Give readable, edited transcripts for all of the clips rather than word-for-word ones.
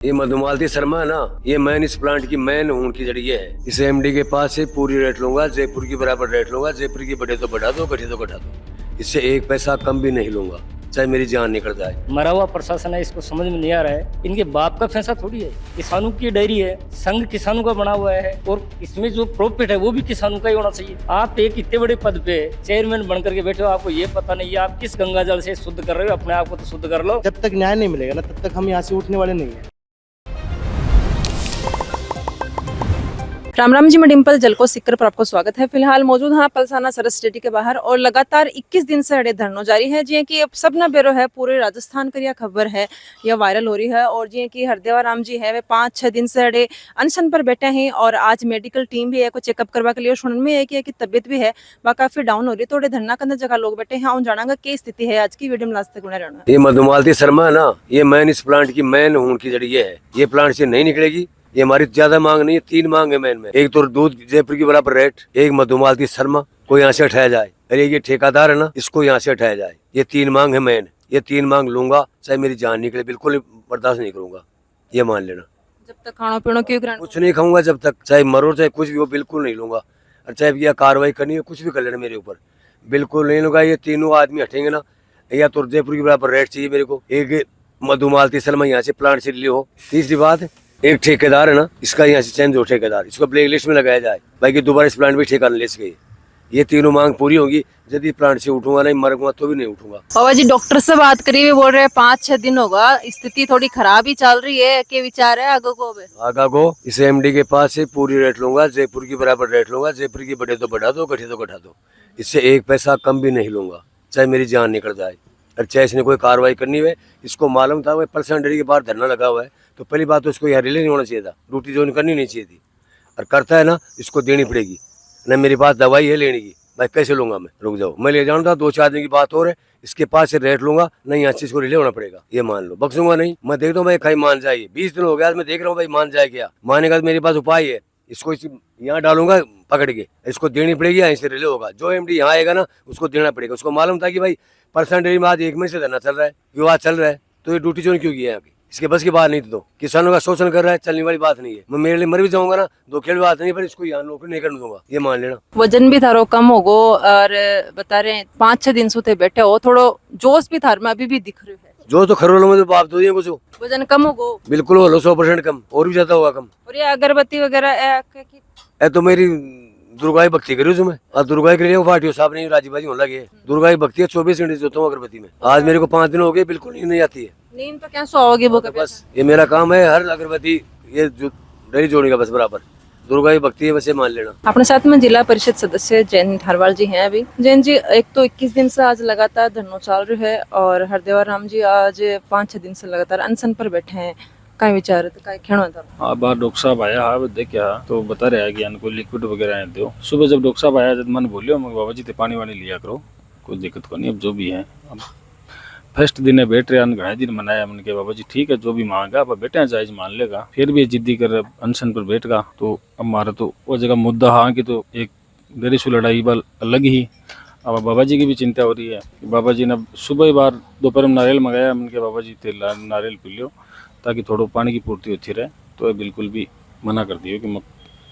ये मधुमालती शर्मा है ना, ये मैन इस प्लांट की मैन हूं, उनकी जरिए है। इस एमडी के पास से पूरी रेट लूंगा, जयपुर की बराबर रेट लूंगा। जयपुर की बढ़े तो बढ़ा दो, घटे तो घटा दो। इससे एक पैसा कम भी नहीं लूंगा, चाहे मेरी जान निकल जाए। मरा हुआ प्रशासन है, इसको समझ में नहीं आ रहा है। इनके बाप का फैसला थोड़ी है, किसानों की डायरी है, संघ किसानों का बना हुआ है और इसमें जो प्रॉफिट है वो भी किसानों का ही होना चाहिए। आप एक इतने बड़े पद पे चेयरमैन बनकर के बैठे हो, आपको ये पता नहीं है आप किस गंगा जल से शुद्ध कर रहे हो। अपने आप को तो शुद्ध कर लो। जब तक न्याय नहीं मिलेगा ना, तब तक हम यहाँ से उठने वाले नहीं है। राम राम जी, मैं डिम्पल जलको सिक्कर पर आपको स्वागत है। फिलहाल मौजूद हाँ पलसाना सरस स्टेडी के बाहर और लगातार 21 दिन से अड़े धरनो जारी है। जी कि अब सब न बेरो है, पूरे राजस्थान का यह खबर है, यह वायरल हो रही है। और जी कि हरदेवा राम जी है वे 5-6 दिन से अड़े अनशन पर बैठे हैं और आज मेडिकल टीम भी है को चेकअप करवा के लिए। सुनने में है कि तबियत भी है वह काफी डाउन हो रही है। तो धरना के अंदर जगह लोग बैठे हैं, उन जाना क्या स्थिति है। आज की वीडियो में लास्ट तक बने रहना। ये मधुमालती शर्मा है ना, ये मैन इस प्लांट की मैन हूं, उनकी जरिए है। ये प्लांट से नहीं निकलेगी। ये हमारी ज्यादा मांग नहीं है, 3 मांग है मैन में। एक तो दूध जयपुर की बराबर रेट, एक मधुमालती शर्मा को यहाँ से हटाया जाए, अरे ये ठेकेदार है ना, इसको यहाँ से हटाया जाए। ये 3 मांग है मैन। ये 3 मांग लूंगा, चाहे मेरी जान निकले, बिल्कुल बर्दाश्त नहीं करूंगा, ये मान लेना। जब तक खाना पीना क्यों कुछ नहीं खाऊंगा जब तक, चाहे मरो चाहे कुछ भी हो, बिल्कुल नहीं लूंगा। और चाहे यह कार्रवाई करनी है, कुछ भी कर लेना मेरे ऊपर, बिल्कुल नहीं लूंगा। ये तीनों आदमी हटेंगे ना, या तो जयपुर की बराबर रेट चाहिए मेरे को, एक मधुमालती शर्मा यहाँ से प्लांट से ले हो। तीसरी बात, एक ठेकेदार है ना, इसका यहाँ से चेंज हो ठेकेदार, इसको ब्लैक लिस्ट में लगाया जाए, बाकी दोबारा इस प्लांट में ठेका न ले सके। ये तीनों मांग पूरी होगी। यदि प्लांट से उठूंगा नहीं, मरूंगा तो भी नहीं उठूंगा। बाबा जी डॉक्टर से बात करी, वे बोल रहे हैं 5-6 दिन होगा, स्थिति थोड़ी खराब ही चल रही है। क्या विचार है आगे को? आगा को इस एमडी के पास से पूरी रेट लूंगा, जयपुर की बराबर रेट लूंगा। जयपुर की बढ़े तो बढ़ा दो, घटे तो घटा दो। इससे एक पैसा कम भी नहीं लूंगा, चाहे मेरी जान निकल जाए। और चाहे इसने कोई कार्रवाई करनी है, इसको मालूम था, वह पर्सनल डेयरी के बाहर धरना लगा हुआ है, तो पहली बात तो इसको यहाँ रिले नहीं होना चाहिए था, ड्यूटी ज्वाइन करनी नहीं चाहिए थी। और करता है ना, इसको देनी पड़ेगी ना। मेरे पास दवाई है लेने की, भाई कैसे लूंगा मैं? रुक जाओ, मैं ले जाऊँ था, 2-4 दिन की बात और है। इसके पास से रेट लूंगा, नहीं यहाँ से इसको रिले होना पड़ेगा, ये मान लो। बख्शूंगा नहीं, मैं देखता हूँ भाई कहीं मान जाए। 20 दिन हो गया, मैं देख रहा हूँ भाई मान जाए क्या। मानेगा तो मेरे पास उपाय है, इसको यहाँ डालूंगा पकड़ के, इसको देनी पड़ेगी, यहाँ से रिले होगा। जो एमडी यहाँ आएगा ना, उसको देना पड़ेगा। उसको मालूम था कि भाई पर्सनल डेयरी में आज 1 महीने से धरना चल रहा है, विवाद चल रहा है, तो ये ड्यूटी ज्वाइन क्यों किया है? इसके बस की बात नहीं थी। तो किसानों का शोषण कर रहा है, चलने वाली बात नहीं है। मैं मेरे लिए मर भी जाऊंगा ना, दो खेल बात नहीं, पर इसको यहाँ नौकरी नहीं करने दूंगा, ये मान लेना। वजन भी थारो कम होगो और बता रहे हैं 5-6 दिन से बैठे हो, थोड़ो जोश भी थार में अभी भी दिख रही है। जो तो खरोलों में तो बाप तो ये कुछ वजन कम होगो, बिल्कुल हो लो, 100% कम, और भी ज्यादा होगा कम। और ये अगरबत्ती वगैरह तो मेरी दुर्गा की भक्ति करी हूँ मैं, और दुर्गा के लिए पार्टी साहब नहीं राजीबाजी होने लगे। दुर्गा की भक्ति है, 24 घंटे जोता हूँ अगरबत्ती में। आज मेरे को 5 दिन हो गए, बिल्कुल नींद नहीं आती है। नींद तो क्या सोओगे वो? बस ये मेरा काम है, हर अगरबत्ती ये जो डेरी जोड़ने का, बस बराबर दुर्गा की भक्ति है, बस ये मान लेना। अपने साथ में जिला परिषद सदस्य जैन ठारवाल जी हैं। अभी जैन जी, एक तो 21 दिन से आज लगातार धरना चाल रही है और हरदेवा राम जी आज 5-6 दिन से लगातार अनशन पर बैठे हैं। काय विचार है, काय कहना था? हाँ, बाहर डॉक्टर साहब आया, हाँ देखा तो बता रहा है कि इनको लिक्विड वगैरह दो। सुबह जब डॉक्टर साहब आया, जब मैंने बोलियो बाबा जी पानी वानी लिया करो, कोई दिक्कत को नहीं। अब जो भी है, अब फर्स्ट दिन है बैठ रहे, घना दिन मनाया। मैंने कहा बाबा जी ठीक है, जो भी मांगा अब बेटे जायज मान लेगा। फिर भी जिद्दी कर अनशन पर बैठ गया। तो अब हमारा तो वो जगह मुद्दा हाँ कि तो एक गरीसु लड़ाई बल अलग ही। अब बाबा जी की भी चिंता हो रही है। बाबा जी ने सुबह ही बार दोपहर में नारियल मंगाया। मैंने कहा बाबा जी तेल नारियल पी लो, ताकि थोड़ा पानी की पूर्ति होती रहे। तो ये बिल्कुल भी मना कर दियो कि मत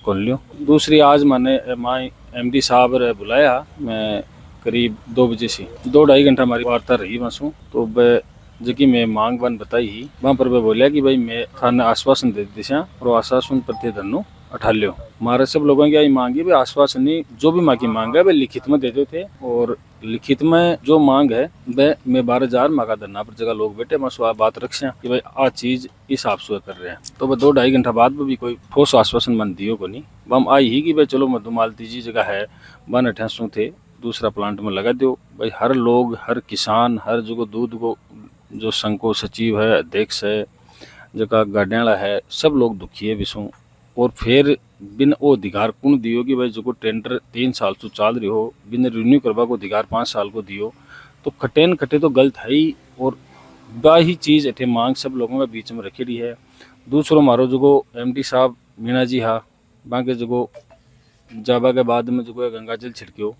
खोल लियो। दूसरी, आज मैंने माँ एमडी साहब ने बुलाया, मैं करीब 2 बजे से 2-2.5 घंटा हमारी वार्ता रही बसूँ। तो वह जबकि मैं मांग बन बताई ही, वहाँ पर वह बोलिया कि भाई मैं खाने आश्वासन दे दिशा और आश्वासन प्रति धरनो उठा लियो। हमारे सब लोगों की यही मांगी, भाई आश्वासन नहीं, जो भी माँ की मांग है वह लिखित में देते थे। और लिखित में जो मांग है वह मैं 12,000 मांगा धरना पर जगह लोग बैठे, मैं सुबह बात रखा कि भाई आ चीज इस हिसाब से कर रहे हैं। तो वह 2-2.5 घंटा बाद में भी कोई ठोस आश्वासन मन दियो को नहीं। हम आई ही कि भाई चलो मधुमालती जी जगह है, बन अठेसों थे, दूसरा प्लांट में लगा दो। भाई हर लोग, हर किसान, हर जगह दूध को जो संघ सचिव है, अध्यक्ष है, जगह गाड़ियाला है, सब लोग दुखी है विषों। और फिर बिन वो अधिकार कौन दियो कि भाई जो टेंडर 3 साल से चाल रही हो, बिन रिन्यू करवा को अधिकार 5 साल को दियो, तो खटेन खटे तो गलत है ही। और बाही चीज़ एठे मांग सब लोगों के बीच में रखेड़ी है। दूसरों मारो जो एमडी साहब मीणा जी हा, बाकी जो जाबा के बाद में जो गंगा जल छिड़क्यो,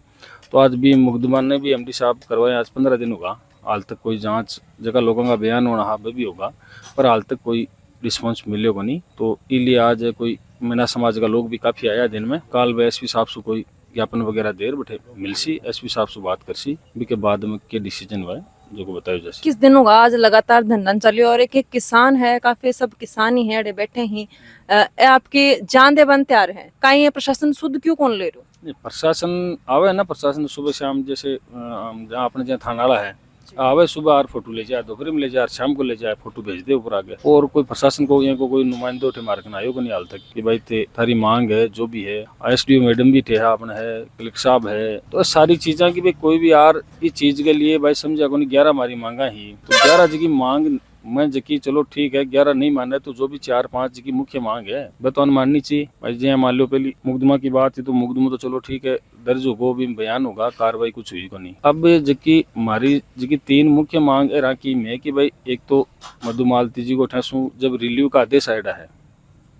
तो आज भी मुकदमा ने भी एमडी साहब करवाए। आज 15 दिन होगा, हाल तक कोई जांच जगह लोगों का बयान होना हाँ भी होगा, पर हाल तक कोई रिस्पॉन्स मिले को नहीं। तो इसलिए आज कोई मीना समाज का लोग भी काफ़ी आया दिन में। काल व एसपी साहब से कोई ज्ञापन वगैरह देर बैठे मिलसी, एसपी साहब से बात करसी भी के बाद में के डिसीजन हुआ जो को बताया जैसे। किस दिन होगा आज लगातार धरना चली और एक किसान है, काफी सब किसान ही है बैठे ही आपके जान दे बन तैयार है कहीं ये प्रशासन शुद्ध क्यों कौन ले रहे हो? प्रशासन आवे ना, प्रशासन सुबह शाम जैसे जहाँ अपने जहाँ थानाला है आवे सुबह और फोटो ले जाए, दोपहर में ले जाए, शाम को ले जाए, फोटो भेज दे ऊपर आगे। और कोई प्रशासन को यहाँ को कोई नुमाइंदे उठे मार्क आयो को नहीं हाल तक कि भाई थारी मांग है जो भी है। एसडीओ मैडम भी थे अपने है, कलेक्टर साहब है, तो सारी चीजें की भाई कोई भी यार इस चीज के लिए भाई समझा को नहीं 11 मारी मांगा ही तो 11 जी की मांग मैं जकी चलो ठीक है 11 नहीं माने तो जो भी 4-5 जी की मुख्य मांग है वह तो माननी चाहिए भाई। जी मान लो पहली मुकदमा की बात है तो मुकदमा तो चलो ठीक है दर्ज होगा भी बयान होगा, कार्रवाई कुछ हुई को नहीं। अब जकी हमारी जी 3 मुख्य मांग है राखी में कि भाई एक तो मधु मालती जी को ठसू जब रिलीव का आदेश आएगा है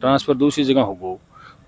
ट्रांसफर दूसरी जगह होगा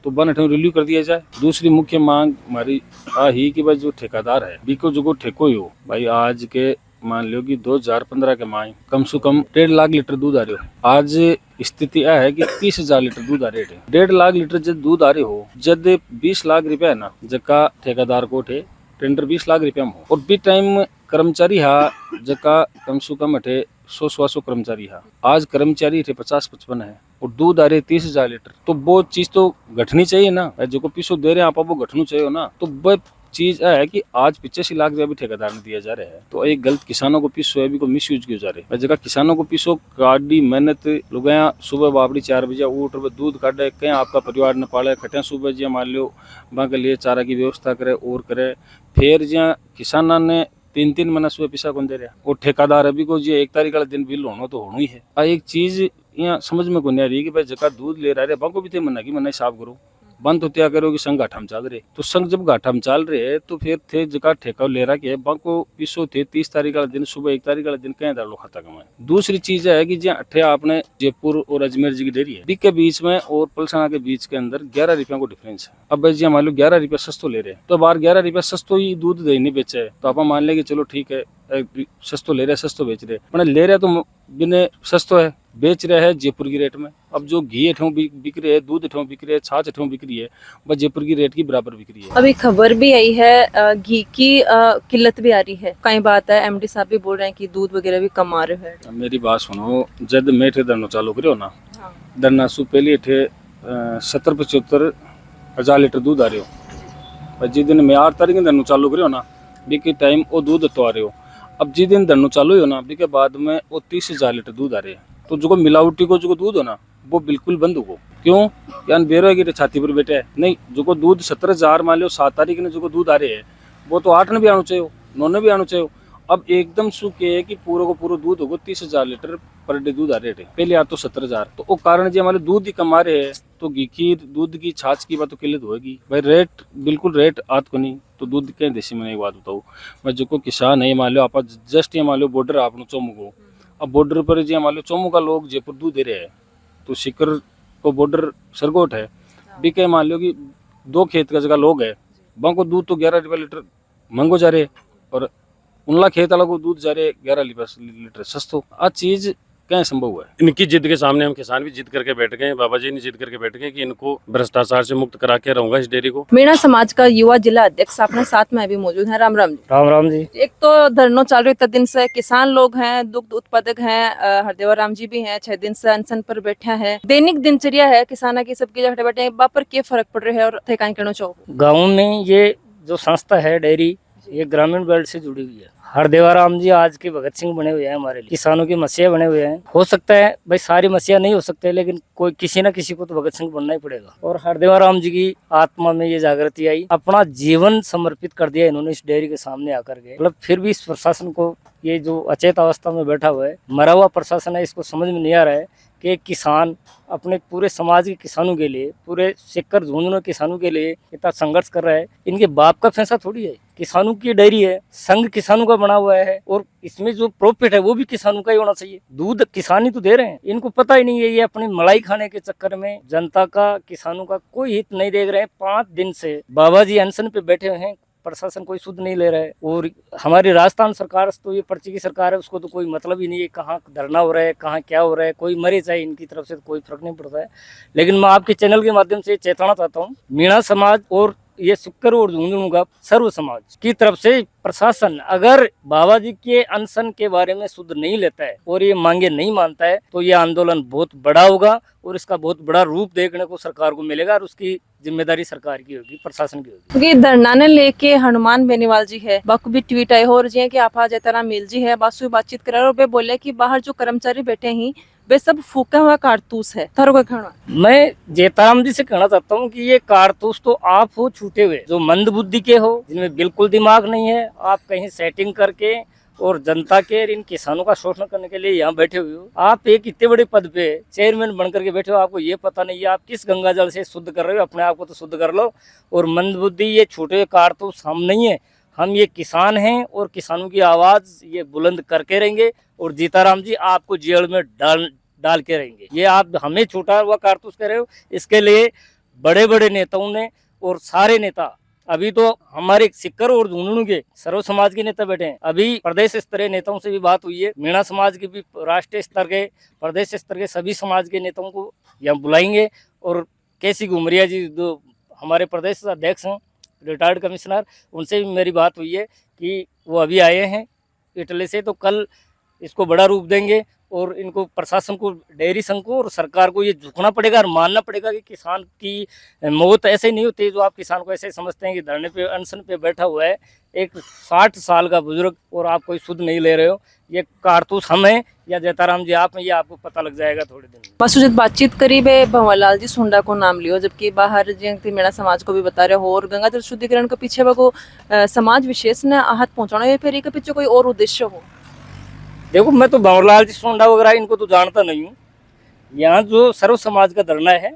तो बन रिलीव कर दिया जाए। दूसरी मुख्य मांग हमारी आ ही कि भाई जो ठेकेदार है बीको जो ठेको ही हो भाई आज के मान लो कि 2015 के माए कम से कम 1.5 लाख लीटर दूध आ रहे हो। आज स्थिति यह है कि 30,000 लीटर दूध आ रहे है। 1.5 लाख लीटर जब दूध आ रहे हो जब 20 लाख रुपया है ना जका ठेकेदार को थे टेंडर 20 लाख रुपया में हो और बी टाइम कर्मचारी हा जका कम से कम अठे 100-125 कर्मचारी हा। आज कर्मचारी थे 50-55 है और दूध आ रहे 30,000 लीटर तो वो चीज तो घटनी चाहिए ना। जो को पीछो दे रहे हैं आप वो घटनू चाहिए ना। तो वह चीज है कि आज 85 लाख रुपया भी ठेकेदार ने दिया जा रहा है तो एक गलत किसानों को पीछो है को मिस यूज किया जा रहा है। जगह किसानों को पीछो काटी मेहनत लोग सुबह बाबड़ी 4 बजे उठ दूध काटे कहीं आपका परिवार न पाले खटे सुबह जी मान लो वहाँ के लिए चारा की व्यवस्था करे और करे फिर जहाँ किसाना ने 3-3 महीना सुबह पिसा कौन दे रहा और ठेकेदार अभी को जी 1 तारीख वाला दिन बिल होना तो होना ही है। एक चीज यहाँ समझ में को नहीं आ रही कि भाई जगह दूध ले रहा है बाको भी थे मना की मना हिसाब करो बंद तो क्या करो कि संघ घाटा में चल रहे तो संघ जब घाटा में चल रहे तो फिर थे जगह ठेका ले रहा के बाको पीछो थे 30 तारीख वाला दिन सुबह 1 तारीख वाला दिन कहीं दालो खाता कमाए। दूसरी चीज है कि जहाँ अठे आपने जयपुर और अजमेर जी की डेरी है के बीच में और पलसाना के बीच के अंदर 11 रुपया को डिफरेंस है। अब भाई जी मान लो 11 रुपया सस्तो ले रहे हैं तो बाहर 11 रुपया सस्तो ही दूध दे नहीं बेचे तो आप मान ले चलो ठीक है सस्तो ले रहे सस्तो बेच रहे मैंने ले रहे तो बिने सस्तो है बेच रहे हैं जयपुर की रेट में। अब जो घी एठों बिक रही है, दूध एठों बिक रही है, छाछ एठों बिक रही है बस जयपुर की रेट की बराबर बिक रही है। अभी खबर भी आई है घी की किल्लत भी आ रही है कई बात है एमडी साहब भी बोल रहे हैं कि दूध वगैरह भी कम आ रहे हैं। मेरी बात सुनो जब मैं थे धरना चालू करो ना धरना सु पहले थे 70-75 हजार लीटर दूध आ रहे हो जिस दिन मैं 8 तारीख धरना चालू करो ना बी टाइम वो दूध तो आ रहे हो। अब जिस दिन धरना चालू हो ना बी के बाद में वो 30,000 लीटर दूध आ रहे हैं तो जो मिलावटी को जो दूध हो ना वो बिल्कुल बंद हो। क्यों यान बेरो की छाती पर बैठे है नहीं जो को दूध 17,000 मान लो 7 तारीख ने जो दूध आ रहे हैं वो तो 8 ने भी आना चाहिए 9 ने भी आना चाहिए। अब एकदम सूखे है कि पूरा को पूरा दूध होगा 30,000 लीटर पर डे दूध आ रहे थे पहले आ तो 17,000 तो वो कारण जी हमारे दूध ही कम आ रहे हैं तो घी की दूध की छाछ की बात तो किल्लत होगी भाई। रेट बिल्कुल रेट आत को नहीं तो दूध के देसी में एक बात बताऊँ मैं जो को किसान है मान लो आप जस्ट ये मान लो बॉर्डर आप चौमू को अब बॉर्डर पर जी मान लो चौमू का लोग जयपुर दूध दे रहे हैं तो सिकर को बॉर्डर सरगोट है बिके मान लो कि 2 खेत का जगह लोग है वहाँ को दूध तो 11 रुपये लीटर महंगो जा रहे और उनला खेत वाला को दूध जा रहे 11 लीटर सस्तो। आ चीज क्या संभव है। इनकी जिद के सामने हम किसान भी जिद करके बैठ गए, बाबा जी ने जिद करके बैठ गए कि इनको भ्रष्टाचार से मुक्त करा के रहूंगा इस डेयरी को। मीणा समाज का युवा जिला अध्यक्ष अपने साथ में भी मौजूद है। राम राम जी। राम राम जी। एक तो धरना चालू है इतने दिन से, किसान लोग हैं, दुग्ध उत्पादक हैं, हरदेवा राम जी भी हैं, 6 दिन से अनशन पर बैठा है। दैनिक दिनचर्या है किसाना की, सबकी जगह बैठे हैं, बाप पर क्या फर्क पड़ रहा है और थे कहीं कहना चाहो? गाँव में ये जो संस्था है डेयरी ये ग्रामीण बेल्ट से जुड़ी हुई है। हरदेवा राम जी आज के भगत सिंह बने हुए हैं हमारे लिए, किसानों की मसीहा बने हुए हैं। हो सकता है भाई सारी मसीहा नहीं हो सकते लेकिन कोई किसी ना किसी को तो भगत सिंह बनना ही पड़ेगा। और हरदेवा राम जी की आत्मा में ये जागृति आई, अपना जीवन समर्पित कर दिया इन्होंने इस डेयरी के सामने आकर के। मतलब फिर भी इस प्रशासन को, ये जो अचेत अवस्था में बैठा हुआ है, मरा हुआ प्रशासन है, इसको समझ में नहीं आ रहा है कि किसान अपने पूरे समाज के किसानों के लिए, पूरे सिक्कर झुंझुनू किसानों के लिए इतना संघर्ष कर रहा है। इनके बाप का फैसला थोड़ी है, किसानों की डेयरी है, संघ किसानों का बना हुआ है और इसमें जो प्रॉफिट है वो भी किसानों का ही होना चाहिए। दूध किसान ही तो दे रहे हैं, इनको पता ही नहीं है। ये अपनी मलाई खाने के चक्कर में जनता का, किसानों का कोई हित नहीं देख रहे हैं। 5 दिन से बाबा जी अनशन पे बैठे हुए हैं, प्रशासन कोई सुध नहीं ले रहा है। और हमारी राजस्थान सरकार तो ये पर्ची की सरकार है, उसको तो कोई मतलब ही नहीं है कहाँ धरना हो रहा है, कहाँ क्या हो रहा है, कोई मरे चाहे इनकी तरफ से तो कोई फर्क नहीं पड़ता है। लेकिन मैं आपके चैनल के माध्यम से चेताना चाहता हूँ, मीणा समाज और ये शुक्र और झुंझुनू का सर्व समाज की तरफ से प्रशासन अगर बाबा जी के अनशन के बारे में सुध नहीं लेता है और ये मांगे नहीं मानता है तो ये आंदोलन बहुत बड़ा होगा और इसका बहुत बड़ा रूप देखने को सरकार को मिलेगा और उसकी जिम्मेदारी सरकार की होगी, प्रशासन की होगी। क्योंकि धरना ने लेके हनुमान बेनीवाल जी है बाकू भी ट्वीट आए हो और जी कि आपा जयताराम मील जी है बासु बातचीत करा और वे बोले कि बाहर जो कर्मचारी बैठे हैं वे सब फूका हुआ कारतूस है। थारो का कहना? मैं जयताराम जी से कहना चाहता हूँ कि ये कारतूस तो आप हो छूटे हुए जो मंद बुद्धि के हो, जिनमें बिल्कुल दिमाग नहीं है। आप कहीं सेटिंग करके और जनता के इन किसानों का शोषण करने के लिए यहाँ बैठे हुए हो। आप एक इतने बड़े पद पे चेयरमैन बन करके बैठे हो, आपको ये पता नहीं है आप किस गंगा जल से शुद्ध कर रहे हो। अपने आप को तो शुद्ध कर लो। और मंद बुद्धि ये छोटे हुए कारतूस हम नहीं है, हम ये किसान हैं और किसानों की आवाज ये बुलंद करके रहेंगे। और जीताराम जी आपको जेल में डाल के रहेंगे। ये आप हमें छोटा हुआ कारतूस कह रहे हो, इसके लिए बड़े बड़े नेताओं ने और सारे नेता, अभी तो हमारे सिक्कर और झुंझुनू के सर्व समाज के नेता बैठे हैं। अभी प्रदेश स्तरीय नेताओं से भी बात हुई है, मीणा समाज के भी, राष्ट्रीय स्तर के, प्रदेश स्तर के सभी समाज के नेताओं को यहाँ बुलाएंगे। और केसी घुमरिया जी जो हमारे प्रदेश अध्यक्ष हैं, रिटायर्ड कमिश्नर, उनसे भी मेरी बात हुई है कि वो अभी आए हैं इटली से, तो कल इसको बड़ा रूप देंगे। और इनको प्रशासन को, डेयरी संघ को और सरकार को ये झुकना पड़ेगा और मानना पड़ेगा कि किसान की मौत ऐसे नहीं होती जो आप किसान को ऐसे समझते हैं कि धरने पे अनशन पे बैठा हुआ है एक 60 साल का बुजुर्ग और आप कोई सुध नहीं ले रहे हो। ये कारतूस हम हैं या जयताराम जी आप हैं, ये आपको पता लग जाएगा थोड़े दिन में। बासु जब बातचीत करीब है भंवरलाल जी सुंडा को नाम लियो, जबकि बाहर जी मीणा समाज को भी बता रहे हो और गंगा जल शुद्धिकरण के पीछे वो समाज विशेष ने आहत पहुंचाना है, फिर के पीछे कोई और उद्देश्य हो? देखो, मैं तो भंवरलाल जी सोंडा वगैरह इनको तो जानता नहीं हूँ। यहाँ जो सर्व समाज का धरना है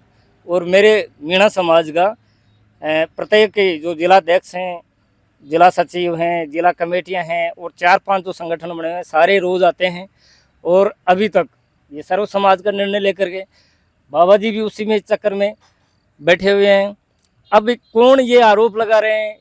और मेरे मीणा समाज का प्रत्येक के जो जिलाध्यक्ष हैं, जिला सचिव हैं, जिला कमेटियाँ हैं और 4-5 जो संगठन बने हुए हैं, सारे रोज़ आते हैं। और अभी तक ये सर्व समाज का निर्णय लेकर के बाबा जी भी उसी में चक्कर में बैठे हुए हैं। अब कौन ये आरोप लगा रहे हैं,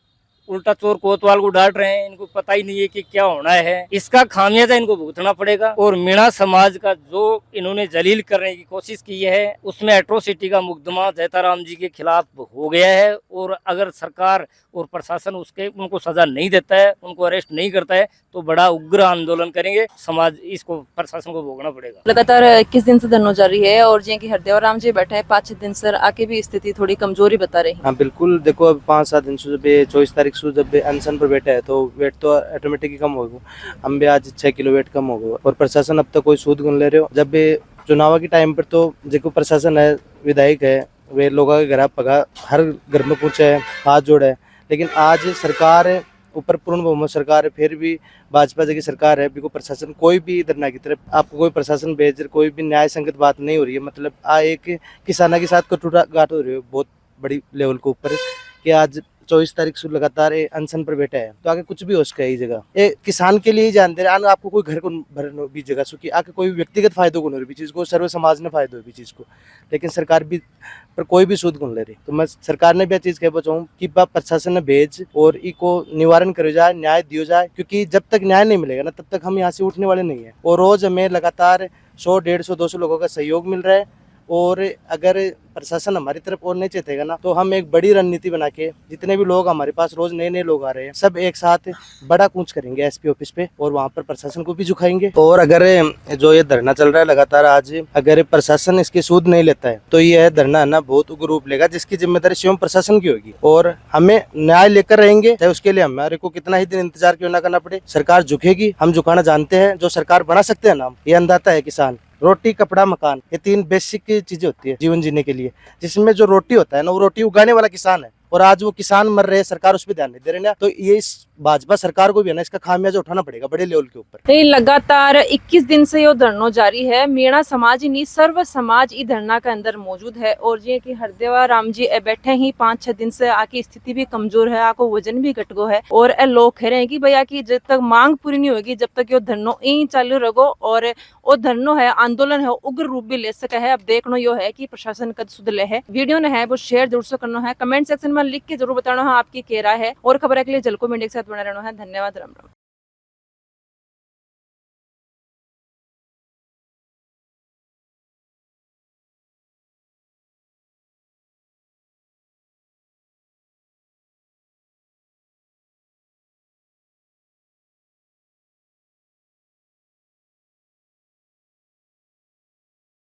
उल्टा चोर कोतवाल को डांट रहे हैं, इनको पता ही नहीं है कि क्या होना है। इसका खामियाजा इनको भुगतना पड़ेगा। और मीणा समाज का जो इन्होंने जलील करने की कोशिश की है उसमें एट्रोसिटी का मुकदमा जयताराम जी के खिलाफ हो गया है। और अगर सरकार और प्रशासन उनको सजा नहीं देता है, उनको अरेस्ट नहीं करता है, तो बड़ा उग्र आंदोलन करेंगे। समाज इसको, प्रशासन को भोगना पड़ेगा। लगातार 21 दिन से धरना जारी है और जी की हरदेवराम जी बैठे हैं 5-6 दिन से, आके भी स्थिति थोड़ी कमजोरी बता रही है। हाँ बिल्कुल, देखो अब 5-7 दिन से जब 24 तारीख से जब अनशन पर बैठा है तो वेट तो ऑटोमेटिक कम हो गया। हम भी आज 6 किलो वेट कम हो गया और प्रशासन अब तक कोई सूद गुन ले रहे हो। जब चुनाव के टाइम पर तो जो प्रशासन है, विधायक है, वे लोगों के घर पगा हर घर में पूछा है, हाथ जोड़ा है। लेकिन आज सरकार ऊपर पूर्ण बहुमत सरकार है, फिर भी भाजपा की सरकार है, बिल्कुल प्रशासन कोई भी धरना की तरफ आपको कोई प्रशासन भेज, कोई भी न्याय संगत बात नहीं हो रही है। मतलब एक किसानों के साथ कटुघात हो रही है बहुत बड़ी लेवल के ऊपर कि आज 24 तारीख से लगातार अनशन पर बैठा है, तो आगे कुछ भी हो सके। ये जगह ये किसान के लिए ही जानते हैं, आपको कोई घर को भरने भी जगह सो कि आगे कोई व्यक्तिगत फायदों को नहीं चीज को, सर्व समाज ने फायदो भी चीज को। लेकिन सरकार भी पर कोई भी सूद गुन ले रही, तो मैं सरकार ने भी चीज कह बचाऊँ कि प्रशासन ने भेज और इको निवारण करो जाए, न्याय दियो जाए। क्योंकि जब तक न्याय नहीं मिलेगा ना तब तक हम यहाँ से उठने वाले नहीं है। और रोज हमें लगातार 100, 150, 200 लोगों का सहयोग मिल रहा है। और अगर प्रशासन हमारी तरफ और नहीं चेतेगा ना तो हम एक बड़ी रणनीति बना के, जितने भी लोग हमारे पास रोज नए लोग आ रहे हैं, सब एक साथ बड़ा कूच करेंगे एसपी ऑफिस पे और वहाँ पर प्रशासन को भी झुकाएंगे। और अगर जो ये धरना चल रहा है लगातार, आज अगर प्रशासन इसकी सूद नहीं लेता है तो यह धरना है ना बहुत उग्र रूप लेगा, जिसकी जिम्मेदारी स्वयं प्रशासन की होगी। और हमें न्याय लेकर रहेंगे, चाहे उसके लिए हमारे को कितना ही दिन इंतजार क्यों ना करना पड़े। सरकार झुकेगी, हम झुकाना जानते हैं। जो सरकार बना सकते हैं ना, ये अंदाता है किसान। रोटी, कपड़ा, मकान, ये 3 बेसिक चीजें होती है जीवन जीने के लिए, जिसमें जो रोटी होता है ना, वो रोटी उगाने वाला किसान है। और आज वो किसान मर रहे हैं, सरकार उस पर ध्यान नहीं दे रही ना, तो ये इस भाजपा सरकार को भी है ना इसका खामियाजा उठाना पड़ेगा बड़े लेवल के ऊपर। तो लगातार 21 दिन से ये धरना जारी है। मीणा समाज नहीं सर्व समाज ई धरना के अंदर मौजूद है। और जी की हरदेवा राम जी बैठे ही 5-6 दिन से, आकी स्थिति भी कमजोर है, आको वजन भी घट गो है। और लोग कह रहे हैं कि भैया की जब तक मांग पूरी नहीं होगी, जब तक यो धरनो यही चालू रहो और वो धरनो है, आंदोलन है, उग्र रूप भी ले सके है। अब देखना यो है कि प्रशासन कद सुध ले है। वीडियो ने है वो शेयर जरूर से करना है, कमेंट सेक्शन में लिख के जरूर बताना है आपकी क्या राय है। और खबर के लिए जलको मीडिया के साथ बना रहना है। धन्यवाद। राम राम।